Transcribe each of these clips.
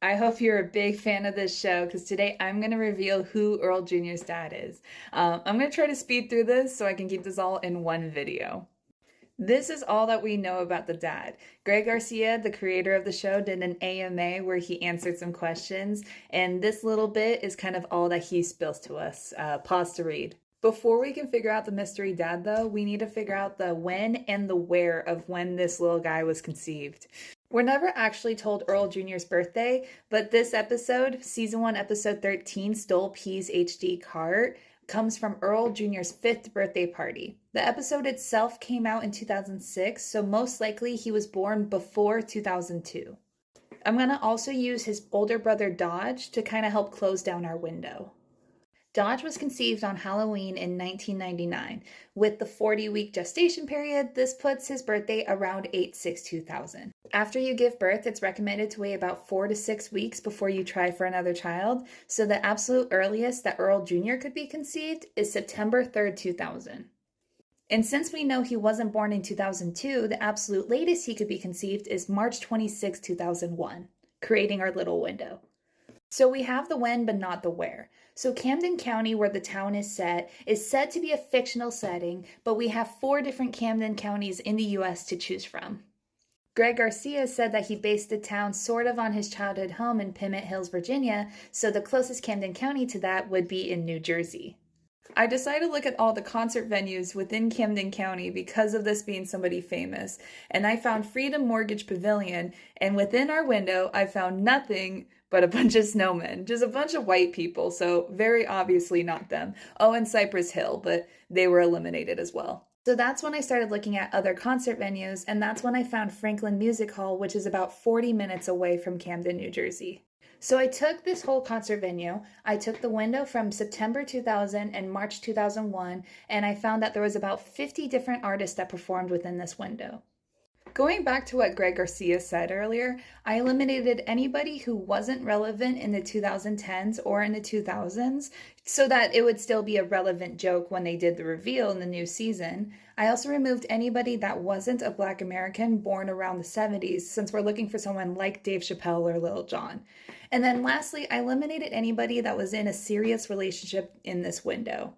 I hope you're a big fan of this show because today I'm going to reveal who Earl Jr.'s dad is. I'm going to try to speed through this so I can keep this all in one video. This is all that we know about the dad. Greg Garcia, the creator of the show, did an AMA where he answered some questions, and this little bit is kind of all that he spills to us. Pause to read. Before we can figure out the mystery dad, though, we need to figure out the when and the where of when this little guy was conceived. We're never actually told Earl Jr.'s birthday, but this episode, season 1, episode 13, Stole P's HD Cart, comes from Earl Jr.'s 5th birthday party. The episode itself came out in 2006, so most likely he was born before 2002. I'm going to also use his older brother Dodge to kind of help close down our window. Dodge was conceived on Halloween in 1999. With the 40-week gestation period, this puts his birthday around 8/6/2000. After you give birth, it's recommended to wait about 4 to 6 weeks before you try for another child, so the absolute earliest that Earl Jr. could be conceived is September 3rd, 2000. And since we know he wasn't born in 2002, the absolute latest he could be conceived is March 26, 2001, creating our little window. So we have the when, but not the where. So Camden County, where the town is set, is said to be a fictional setting, but we have 4 different Camden counties in the US to choose from. Greg Garcia said that he based the town sort of on his childhood home in Pimment Hills, Virginia, so the closest Camden County to that would be in New Jersey. I decided to look at all the concert venues within Camden County because of this being somebody famous, and I found Freedom Mortgage Pavilion, and within our window I found nothing but a bunch of snowmen, just a bunch of white people, so very obviously not them. Oh, and Cypress Hill, but they were eliminated as well. So that's when I started looking at other concert venues, and that's when I found Franklin Music Hall, which is about 40 minutes away from Camden, New Jersey. So I took this whole concert venue, I took the window from September 2000 and March 2001, and I found that there was about 50 different artists that performed within this window. Going back to what Greg Garcia said earlier, I eliminated anybody who wasn't relevant in the 2010s or in the 2000s so that it would still be a relevant joke when they did the reveal in the new season. I also removed anybody that wasn't a Black American born around the 70s since we're looking for someone like Dave Chappelle or Lil Jon. And then lastly, I eliminated anybody that was in a serious relationship in this window.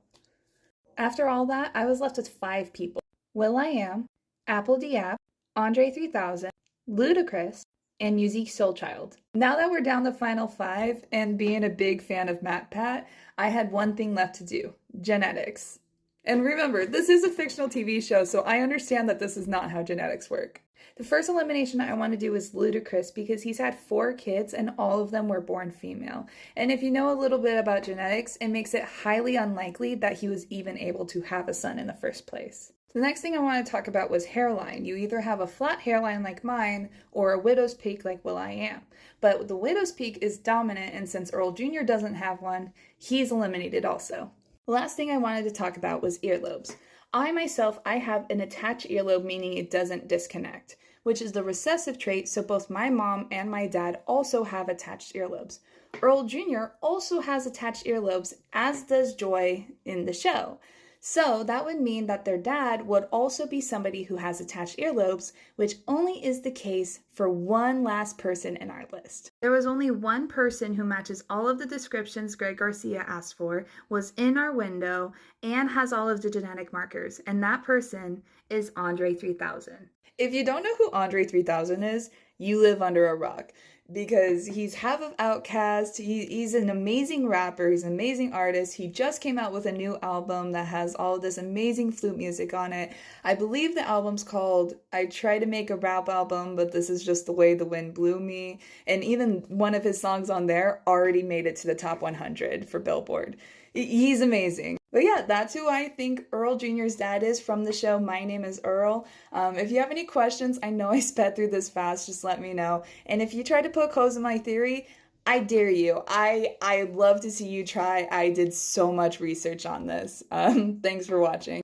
After all that, I was left with 5 people. will.i.am, Apple Diab, Andre 3000, Ludacris, and Musique Soulchild. Now that we're down the final 5, and being a big fan of Matt Pat, I had one thing left to do: genetics. And remember, this is a fictional TV show, so I understand that this is not how genetics work. The first elimination I want to do is Ludacris because he's had 4 kids and all of them were born female. And if you know a little bit about genetics, it makes it highly unlikely that he was even able to have a son in the first place. The next thing I want to talk about was hairline. You either have a flat hairline like mine or a widow's peak like will.i.am. But the widow's peak is dominant, and since Earl Jr. doesn't have one, he's eliminated also. The last thing I wanted to talk about was earlobes. I have an attached earlobe, meaning it doesn't disconnect, which is the recessive trait, so both my mom and my dad also have attached earlobes. Earl Jr. also has attached earlobes, as does Joy in the show. So that would mean that their dad would also be somebody who has attached earlobes, which only is the case for one last person in our list. There was only one person who matches all of the descriptions Greg Garcia asked for, was in our window, and has all of the genetic markers, and that person is Andre 3000. If you don't know who Andre 3000 is, you live under a rock. Because he's half of Outkast, he's an amazing rapper, he's an amazing artist. He just came out with a new album that has all of this amazing flute music on it. I believe the album's called I Try to Make a Rap Album, but This Is Just the Way the Wind Blew Me. And even one of his songs on there already made it to the top 100 for Billboard. He's amazing. But yeah, that's who I think Earl Jr.'s dad is from the show My Name is Earl. If you have any questions, I know I sped through this fast, just let me know. And if you try to poke holes in my theory, I dare you. I'd love to see you try. I did so much research on this. Thanks for watching.